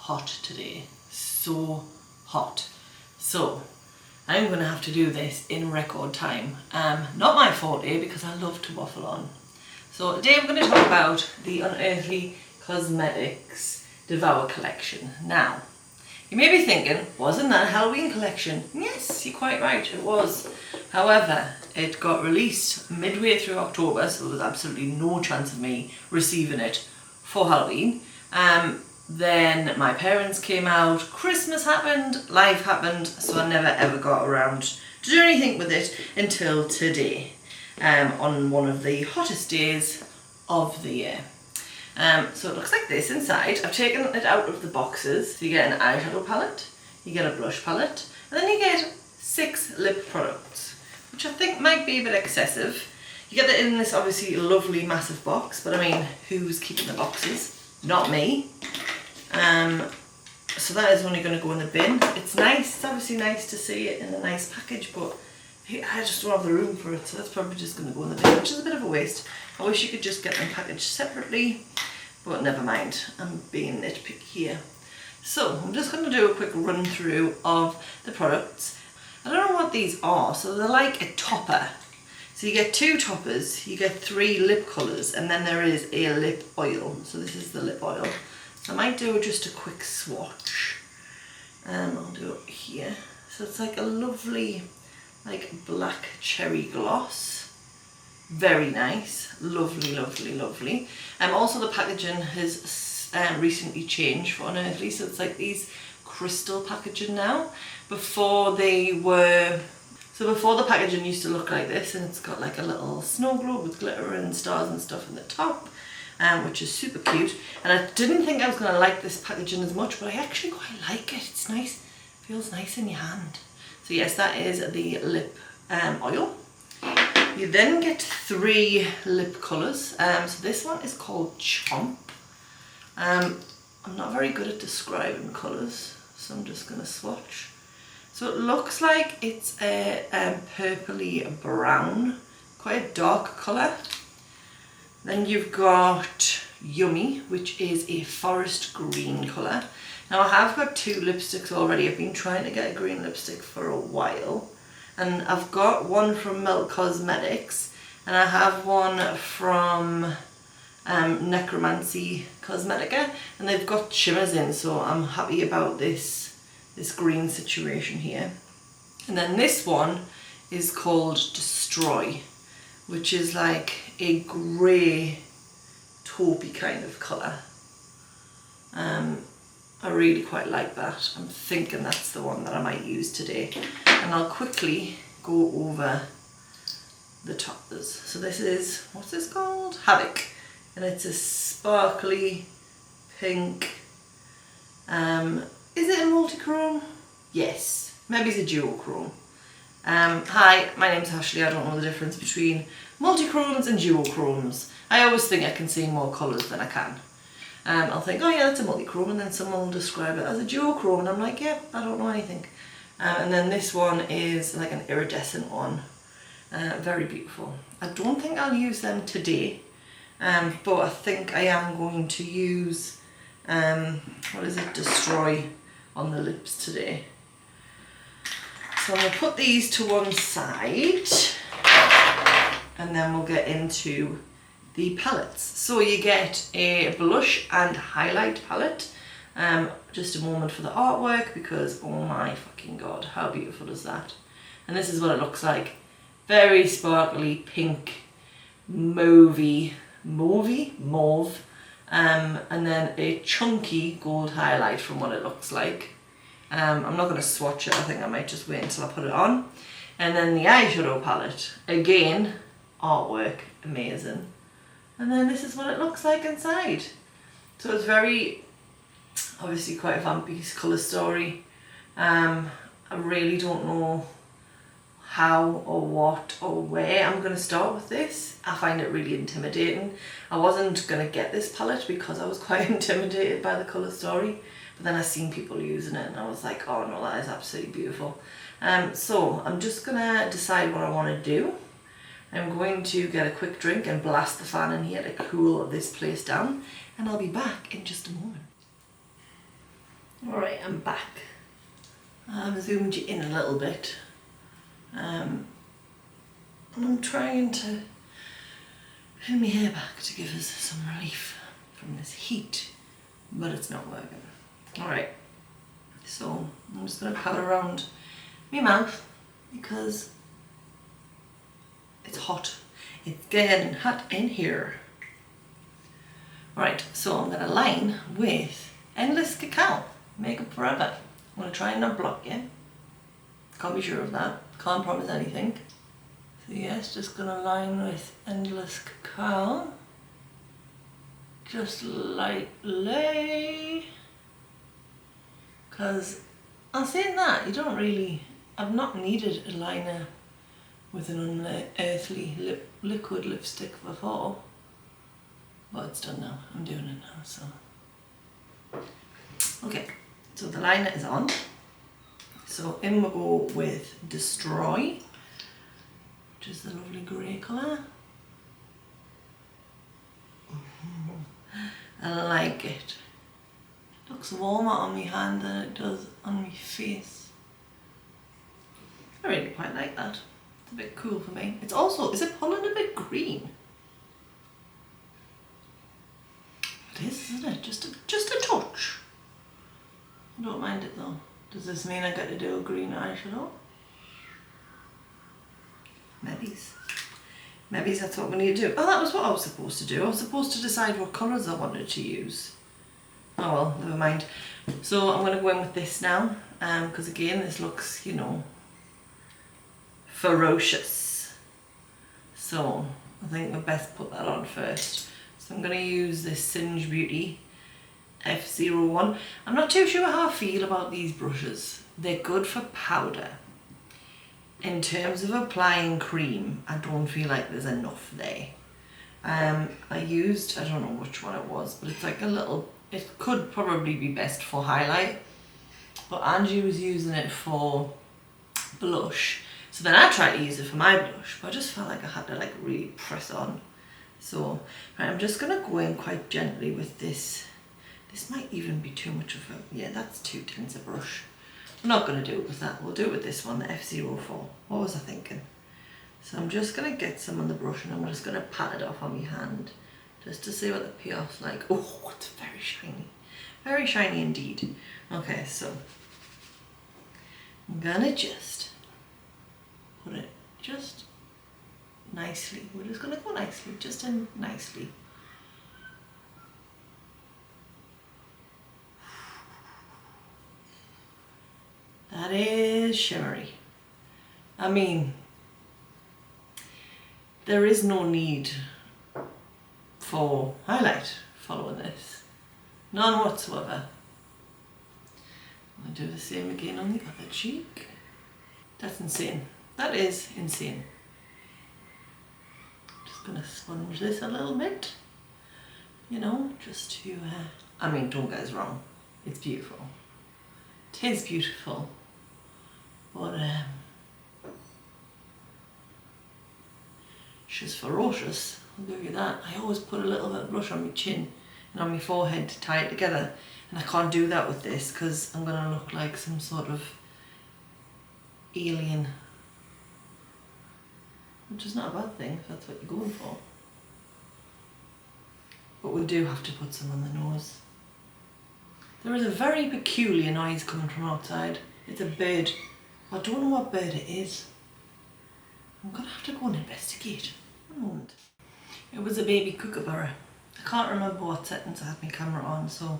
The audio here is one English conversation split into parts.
hot today. So hot. So I'm going to have to do this in record time. Not my forte because I love to waffle on. So today I'm going to talk about the Unearthly Cosmetics Devour collection. Now, you may be thinking, wasn't that a Halloween collection? Yes, you're quite right, it was. However, it got released midway through October, so there was absolutely no chance of me receiving it for Halloween. Then my parents came out, Christmas happened, life happened, so I never ever got around to do anything with it until today, on one of the hottest days of the year. So it looks like this inside. I've taken it out of the boxes. So you get an eyeshadow palette, you get a blush palette, and then you get 6 lip products, which I think might be a bit excessive. You get it in this obviously lovely massive box, but I mean, who's keeping the boxes? Not me. So that is only going to go in the bin. It's nice, it's obviously nice to see it in a nice package, but I just don't have the room for it, so that's probably just going to go in the bin, which is a bit of a waste. I wish you could just get them packaged separately, but never mind, I'm being nitpicky here. So I'm just going to do a quick run through of the products. I don't know what these are, so they're like a topper. So you get 2 toppers, you get 3 lip colours, and then there is a lip oil. So this is the lip oil. So I might do just a quick swatch. I'll do it here. So it's like a lovely, like black cherry gloss. Very nice. Lovely, lovely, lovely. Also the packaging has recently changed for Unearthly. So it's like these crystal packaging now. Before the packaging used to look like this, and it's got like a little snow globe with glitter and stars and stuff in the top, which is super cute. And I didn't think I was going to like this packaging as much, but I actually quite like it. It's nice, feels nice in your hand. So yes, that is the lip oil. You then get 3 lip colours. So this one is called Chomp. I'm not very good at describing colours, so I'm just going to swatch. So it looks like it's a purpley brown, quite a dark colour. Then you've got Yummy, which is a forest green colour. Now I have got 2 lipsticks already. I've been trying to get a green lipstick for a while. And I've got one from Milk Cosmetics, and I have one from Necromancy Cosmetica, and they've got shimmers in, so I'm happy about this green situation here. And then this one is called Destroy, which is like a grey taupey kind of colour. I really quite like that. I'm thinking that's the one that I might use today. And I'll quickly go over the toppers. So this is, what's this called? Havoc. And it's a sparkly pink. Is it a multi-chrome? Yes. Maybe it's a duochrome. Hi, my name's Ashley. I don't know the difference between multi-chromes and duochromes. I always think I can see more colours than I can. I'll think, oh yeah, that's a multi-chrome, and then someone will describe it as a duochrome, and I'm like, yeah, I don't know anything. And then this one is like an iridescent one. Very beautiful. I don't think I'll use them today, but I think I am going to use, what is it, Destroy on the lips today. So I'm going to put these to one side, and then we'll get into the palettes. So you get a blush and highlight palette. Just a moment for the artwork, because oh my fucking god, how beautiful is that? And this is what it looks like. Very sparkly pink, mauve, and then a chunky gold highlight from what it looks like. I'm not going to swatch it, I think I might just wait until I put it on. And then the eyeshadow palette, again, artwork, amazing. And then this is what it looks like inside. So it's very, obviously quite a vampy colour story. I really don't know how or what or where I'm going to start with this. I find it really intimidating. I wasn't going to get this palette because I was quite intimidated by the colour story. But then I seen people using it, and I was like, oh no, that is absolutely beautiful. So I'm just going to decide what I want to do. I'm going to get a quick drink and blast the fan in here to cool this place down, and I'll be back in just a moment. Alright, I'm back. I've zoomed you in a little bit. And I'm trying to pin my hair back to give us some relief from this heat, but it's not working. Alright, so I'm just going to pat around my mouth because it's hot. It's getting hot in here. Alright, so I'm going to line with Endless Cacao Makeup Forever. I'm going to try and not block you. Can't be sure of that. Can't promise anything. So yes, just going to line with Endless Cacao. Just lightly. Because I'm saying that, you don't really... I've not needed a liner with an Unearthly liquid lipstick before. But it's done now. I'm doing it now, so... Okay, so the liner is on. So in we'll go with Destroy, which is the lovely grey colour. I like it. It looks warmer on my hand than it does on my face. I really quite like that. It's a bit cool for me. It's also, is it pulling a bit green? It is, isn't it? Just a touch. I don't mind it though. Does this mean I get to do a green eyeshadow? Maybe that's what we need to do. Oh, that was what I was supposed to do. I was supposed to decide what colours I wanted to use. Oh well, never mind. So I'm going to go in with this now, because again, this looks, you know, ferocious. So I think we best put that on first. So I'm going to use this Singe Beauty F01. I'm not too sure how I feel about these brushes. They're good for powder. In terms of applying cream, I don't feel like there's enough there. I used, I don't know which one it was, but it's like a little, it could probably be best for highlight, but Angie was using it for blush. So then I tried to use it for my blush, but I just felt like I had to like really press on. So right, I'm just gonna go in quite gently with this. This might even be too much of a, yeah, that's too tense a brush. I'm not going to do it with that. We'll do it with this one, the F04. What was I thinking? So I'm just going to get some on the brush and I'm just going to pat it off on my hand just to see what the payoff's like. Oh, it's very shiny. Very shiny indeed. Okay, so I'm going to just put it just nicely. We're just going to go nicely, just in nicely. That is shimmery. I mean, there is no need for highlight following this. None whatsoever. I'll do the same again on the other cheek. That's insane. That is insane. Just gonna sponge this a little bit. You know, just to, I mean, don't get us wrong. It's beautiful. It is beautiful. But she's ferocious, I'll give you that. I always put a little bit of blush on my chin and on my forehead to tie it together, and I can't do that with this because I'm going to look like some sort of alien, which is not a bad thing if that's what you're going for. But we do have to put some on the nose. There is a very peculiar noise coming from outside. It's a bird. I don't know what bird it is. I'm going to have to go and investigate. One moment. It was a baby kookaburra. I can't remember what settings I had my camera on, so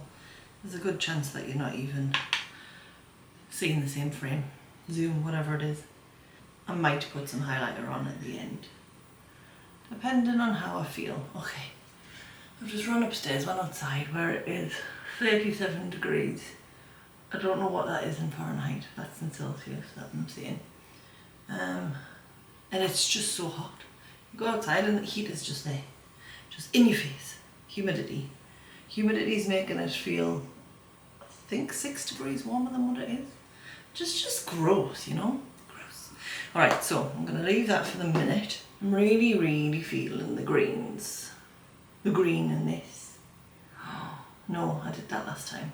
there's a good chance that you're not even seeing the same frame. Zoom, whatever it is. I might put some highlighter on at the end, depending on how I feel. Okay, I've just run upstairs, went outside where it is 37 degrees. I don't know what that is in Fahrenheit. That's in Celsius that I'm seeing. And it's just so hot. You go outside and the heat is just there. Just in your face. Humidity. Humidity is making it feel, I think, 6 degrees warmer than what it is. Just gross, you know? Gross. Alright, so I'm going to leave that for the minute. I'm really, really feeling the greens. The green in this. Oh, no, I did that last time.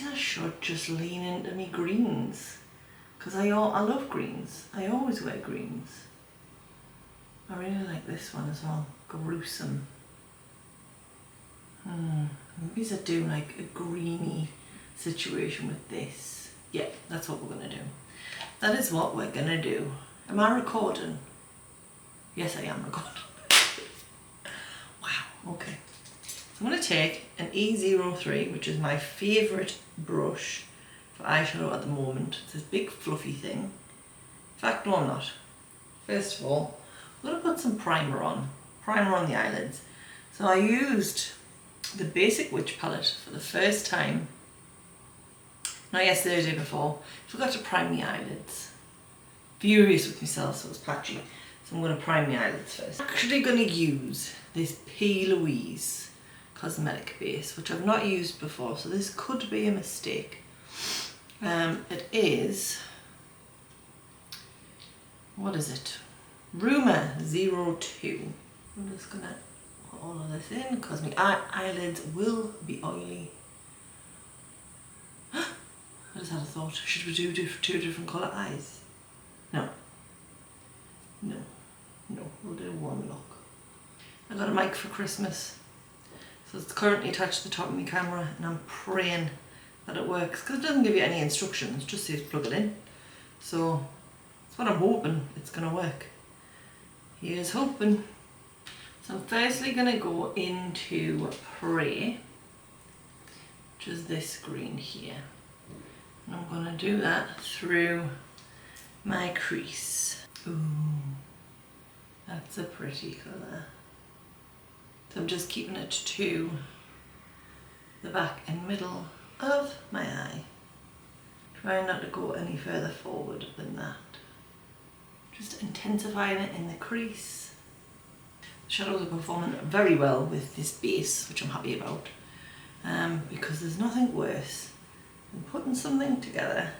I should just lean into me greens, because I love greens. I always wear greens. I really like this one as well, gruesome. Maybe I do like a greeny situation with this. Yeah, that's what we're gonna do. That is what we're gonna do. Am I recording? Yes, I am recording. Wow, okay. So I'm gonna take an E03, which is my favorite brush for eyeshadow at the moment. It's this big fluffy thing. In fact, no, I'm not. First of all, I'm gonna put some primer on the eyelids. So I used the Basic Witch palette for the first time, not yesterday, the day before. Forgot to prime the eyelids. Furious with myself, so it's patchy. So I'm going to prime the eyelids first. I'm actually going to use this PLouise cosmetic base, which I've not used before, so this could be a mistake. It is, what is it? Rumour 02. I'm just going to put all of this in because my eyelids will be oily. I just had a thought, should we do two different colour eyes? No, we'll do one look. I got a mic for Christmas, so it's currently attached to the top of my camera, and I'm praying that it works, because it doesn't give you any instructions, just says plug it in. So that's what I'm hoping it's going to work. Here's hoping. So I'm firstly going to go into Prey, which is this green here. And I'm going to do that through my crease. Ooh, that's a pretty colour. So I'm just keeping it to the back and middle of my eye. Trying not to go any further forward than that. Just intensifying it in the crease. The shadows are performing very well with this base, which I'm happy about. Because there's nothing worse than putting something together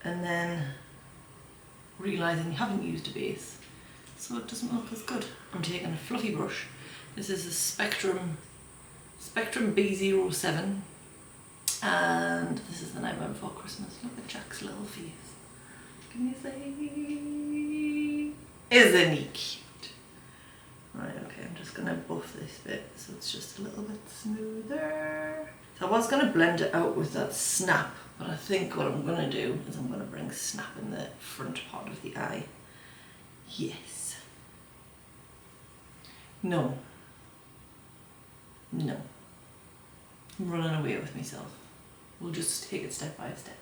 and then realising you haven't used a base, so it doesn't look as good. I'm taking a fluffy brush. This is a Spectrum B07, and this is the Nightmare Before Christmas. Look at Jack's little face. Can you say? Isn't he cute? Right, okay, I'm just going to buff this bit so it's just a little bit smoother. So I was going to blend it out with that snap, but I think what I'm going to do is I'm going to bring snap in the front part of the eye. Yes. No. I'm running away with myself. We'll just take it step by step.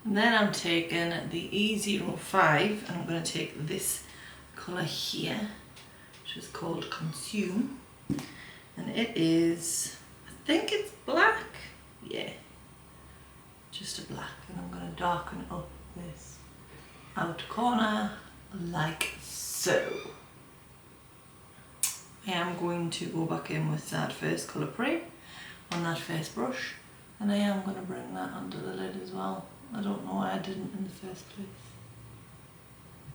And then I'm taking the E05 and I'm going to take this colour here, which is called Consume, and it is, I think it's black, yeah, just a black, and I'm going to darken up this outer corner like so. I am going to go back in with that first colour Prey on that first brush, and I am going to bring that under the lid as well. I don't know why I didn't in the first place.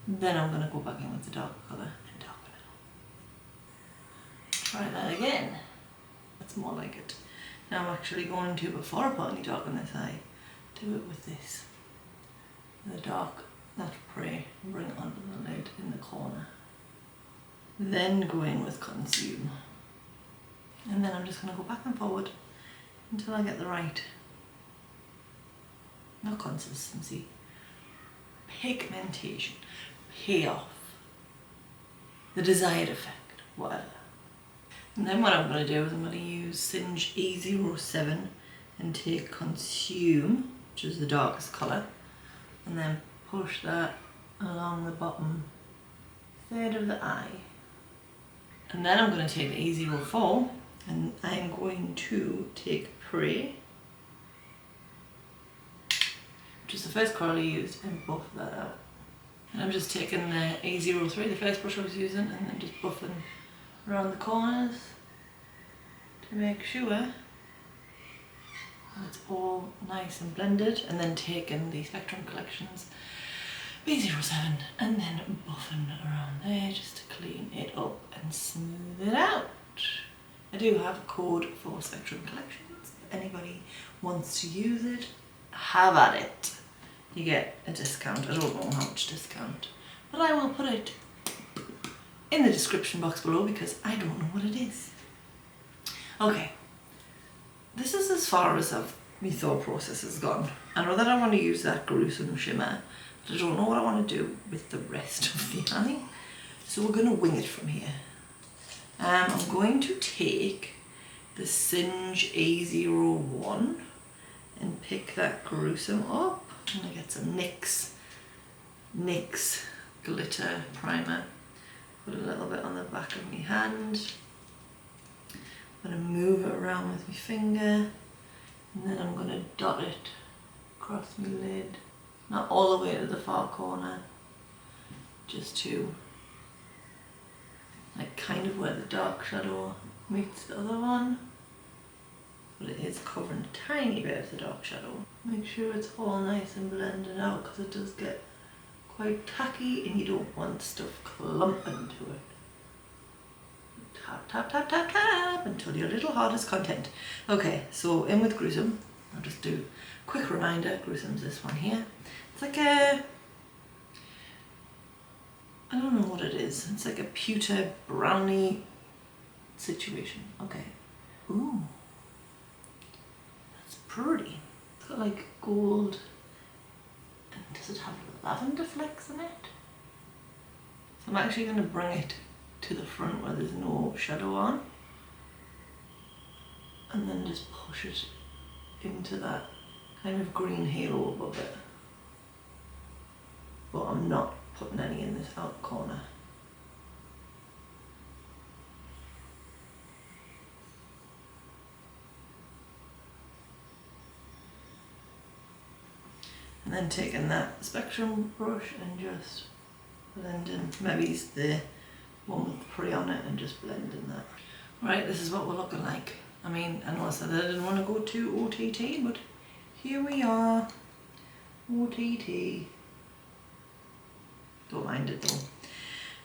Then I'm going to go back in with the dark colour and darken it up. Try that again. That's more like it. Now I'm actually going to, before I put any dark on this eye, do it with this. The dark, that Prey, and bring it under the lid in the corner. Then go in with Consume. And then I'm just going to go back and forward until I get the right, not consistency, pigmentation, payoff, the desired effect, whatever. And then what I'm going to do is I'm going to use Singe E07 and take Consume, which is the darkest colour, and then push that along the bottom third of the eye. And then I'm going to take the E04 and I'm going to take Prey, which is the first colour I used, and buff that out. And I'm just taking the A03, the first brush I was using, and then just buffing around the corners to make sure that it's all nice and blended, and then taking the Spectrum Collections B07 and then buffing around there just to clean it up and smooth it out. I do have a code for Spectrum Collections. If anybody wants to use it, have at it. You get a discount. I don't know how much discount, but I will put it in the description box below because I don't know what it is. Okay, this is as far as my thought process has gone. I know that I want to use that gruesome shimmer, but I don't know what I want to do with the rest of the eye. So we're going to wing it from here. I'm going to take the Singe A01 and pick that gruesome up. I'm going to get some Nyx Glitter Primer. Put a little bit on the back of my hand. I'm going to move it around with my finger. And then I'm going to dot it across my lid. Not all the way to the far corner. Just to like kind of where the dark shadow meets the other one. But it is covering a tiny bit of the dark shadow. Make sure it's all nice and blended out because it does get quite tacky and you don't want stuff clumping to it. Tap, tap, tap, tap, tap until your little heart is content. Okay, so in with gruesome. I'll just do a quick reminder. Gruesome's this one here. It's like a, I don't know what it is. It's like a pewter brownie situation. Okay. Ooh. That's pretty. It's got like gold. And does it have lavender flecks in it? So I'm actually going to bring it to the front where there's no shadow on. And then just push it into that kind of green halo above it. But I'm not putting any in this out corner. And then taking that Spectrum brush and just blending, maybe it's the one with the pre on it, and just blending that. Right, this is what we're looking like. I mean, I know I said I didn't want to go too OTT, but here we are. OTT. Don't mind it though.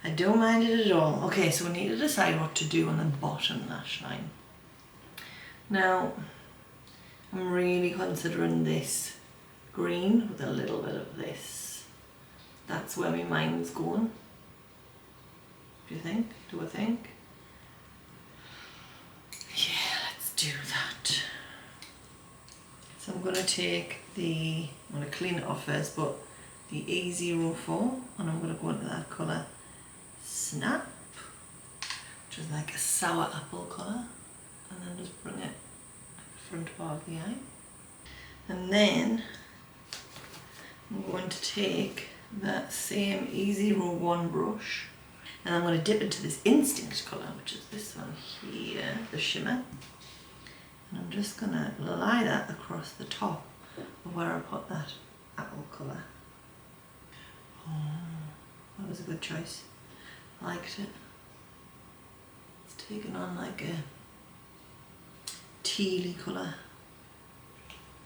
I don't mind it at all. Okay, so we need to decide what to do on the bottom lash line. Now, I'm really considering this green with a little bit of this. That's where my mind's going. Do you think? Do I think? Yeah, let's do that. So I'm going to take the, I'm going to clean it off first, but the A04, and I'm going to go into that colour Snap, which is like a sour apple colour, and then just bring it at the front part of the eye. And then I'm going to take that same A01 brush, and I'm going to dip into this Instinct colour, which is this one here, the shimmer. And I'm just going to lie that across the top of where I put that apple colour. Oh, that was a good choice. I liked it. It's taken on like a tealy colour.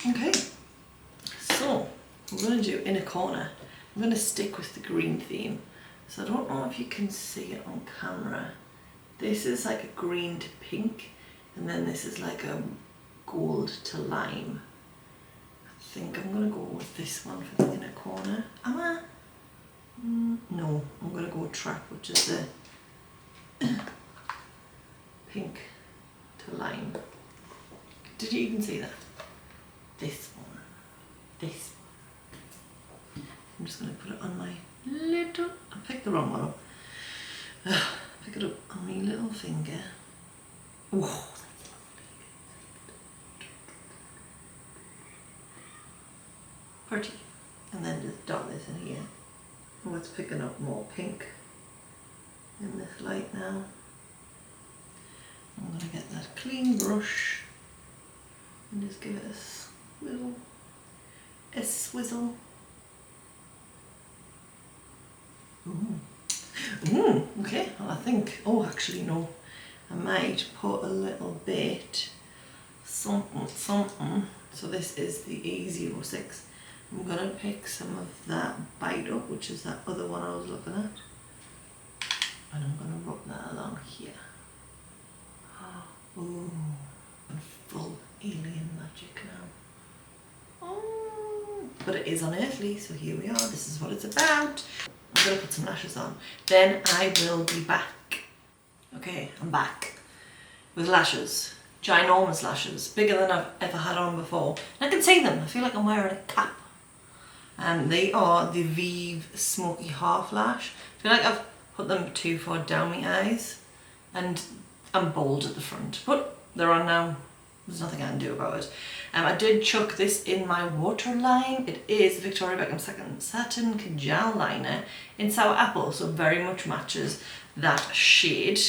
Okay, so we're going to do inner corner. I'm going to stick with the green theme. So I don't know if you can see it on camera. This is like a green to pink, and then this is like a gold to lime. I think I'm going to go with this one for the inner corner. Am I? No, I'm going to go Trap, which is the pink to lime. Did you even see that? This one. This one. I'm just going to put it on my little, I picked the wrong one up. Pick it up on my little finger. Oh, that's lovely. Pretty. And then just dot this in here. Oh, it's picking up more pink in this light now. I'm going to get that clean brush and just give it a swizzle. Ooh, okay, well I think, oh actually no, I might put a little bit something. So this is the A06. I'm going to pick some of that Bite Up, which is that other one I was looking at. And I'm going to rub that along here. Ooh, full alien magic now. Oh, but it is Unearthly, so here we are. This is what it's about. I'm going to put some lashes on. Then I will be back. Okay, I'm back with lashes. Ginormous lashes, bigger than I've ever had on before. And I can see them. I feel like I'm wearing a cap. And they are the Vive Smoky Half Lash. I feel like I've put them too far down my eyes. And I'm bald at the front. But they're on now. There's nothing I can do about it. I did chuck this in my waterline. It is Victoria Beckham Second Satin Kajal Liner in Sour Apple. So very much matches that shade.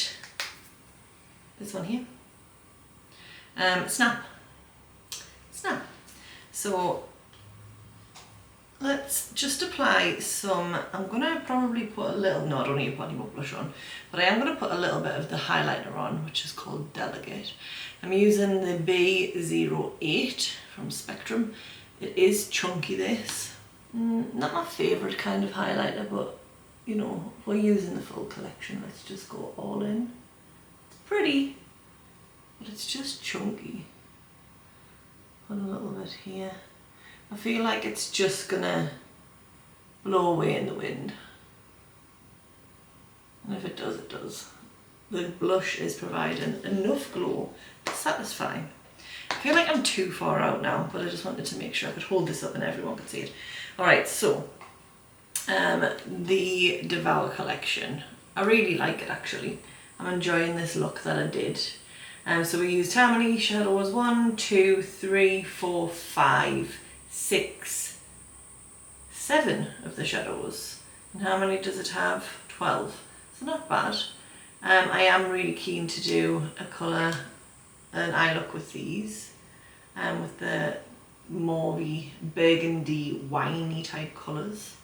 This one here. Snap. So let's just apply some, I'm going to probably put a little, no I don't need to put any more blush on, but I am going to put a little bit of the highlighter on, which is called Delegate. I'm using the B08 from Spectrum. It is chunky, this. Not my favourite kind of highlighter, but you know, we're using the full collection, let's just go all in. It's pretty, but it's just chunky. Put a little bit here. I feel like it's just gonna blow away in the wind. And if it does, it does. The blush is providing enough glow to satisfy. I feel like I'm too far out now, but I just wanted to make sure I could hold this up and everyone could see it. Alright, so the Devour collection. I really like it actually. I'm enjoying this look that I did. So we used how many shadows? 1, 2, 3, 4, 5, 6, 7 of the shadows. And how many does it have? 12. So not bad. I am really keen to do a colour, an eye look with these. With the mauvey, burgundy, winey type colours.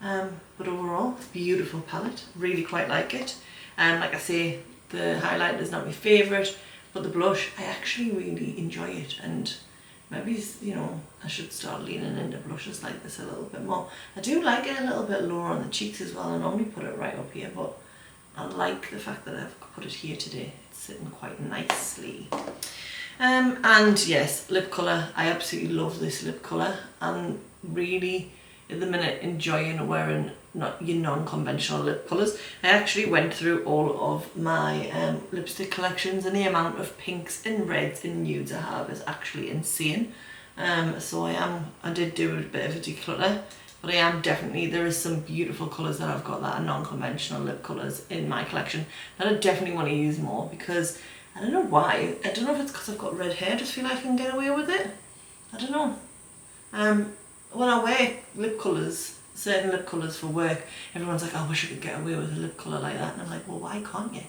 But overall, beautiful palette. Really quite like it. Like I say, the highlighter is not my favourite. But the blush, I actually really enjoy it, and maybe, you know, I should start leaning into blushes like this a little bit more. I do like it a little bit lower on the cheeks as well. I normally put it right up here, but I like the fact that I've put it here today. It's sitting quite nicely. And yes, lip colour. I absolutely love this lip colour. I'm really, at the minute, enjoying wearing not your non-conventional lip colours. I actually went through all of my lipstick collections, and the amount of pinks and reds and nudes I have is actually insane. So I did do a bit of a declutter, but I am definitely, there is some beautiful colours that I've got that are non-conventional lip colours in my collection that I definitely want to use more, because I don't know why. I don't know if it's because I've got red hair, I just feel like I can get away with it. I don't know. When I wear lip colours, certain lip colours for work, everyone's like, I wish I could get away with a lip colour like that. And I'm like, well, why can't you?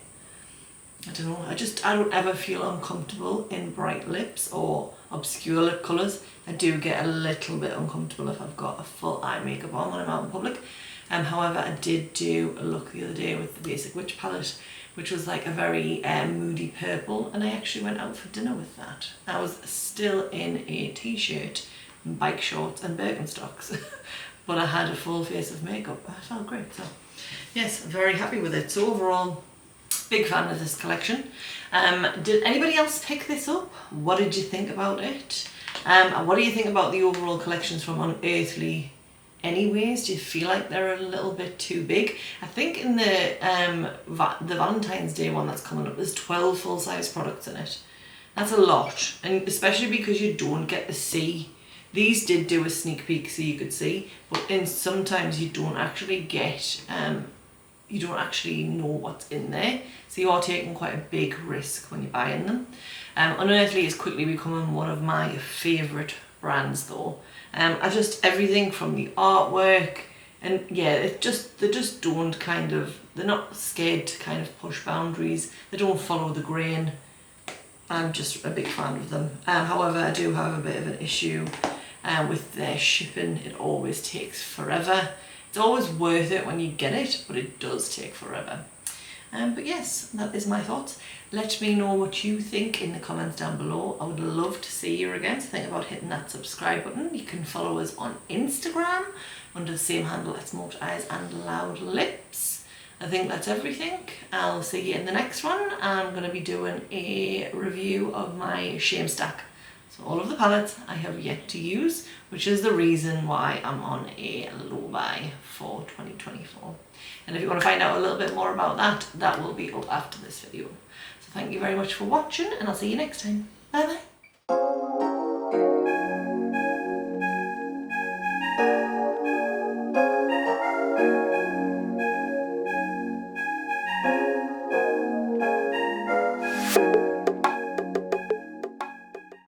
I don't know. I don't ever feel uncomfortable in bright lips or obscure lip colours. I do get a little bit uncomfortable if I've got a full eye makeup on when I'm out in public. However, I did do a look the other day with the Basic Witch palette, which was like a very moody purple, and I actually went out for dinner with that. I was still in a t-shirt, bike shorts and Birkenstocks. But I had a full face of makeup. I felt great, so yes, very happy with it. So overall, big fan of this collection. Did anybody else pick this up? What did you think about it? What do you think about the overall collections from Unearthly anyways? Do you feel like they're a little bit too big? I think in the Valentine's Day one that's coming up, there's 12 full-size products in it. That's a lot, and especially because you don't get to see. These did do a sneak peek so you could see, but sometimes you don't actually get, you don't actually know what's in there. So you are taking quite a big risk when you're buying them. Unearthly is quickly becoming one of my favourite brands though. Everything from the artwork, and yeah, they just don't kind of, they're not scared to kind of push boundaries. They don't follow the grain. I'm just a big fan of them. However, I do have a bit of an issue with their shipping. It always takes forever. It's always worth it when you get it, but it does take forever. But yes, that is my thoughts. Let me know what you think in the comments down below. I would love to see you again, so think about hitting that subscribe button. You can follow us on Instagram under the same handle at Smoked Eyes and Loud Lips. I think that's everything. I'll see you in the next one. I'm going to be doing a review of my Shame Stack. So all of the palettes I have yet to use, which is the reason why I'm on a low buy for 2024. And if you want to find out a little bit more about that, that will be up after this video. So thank you very much for watching, and I'll see you next time. Bye bye.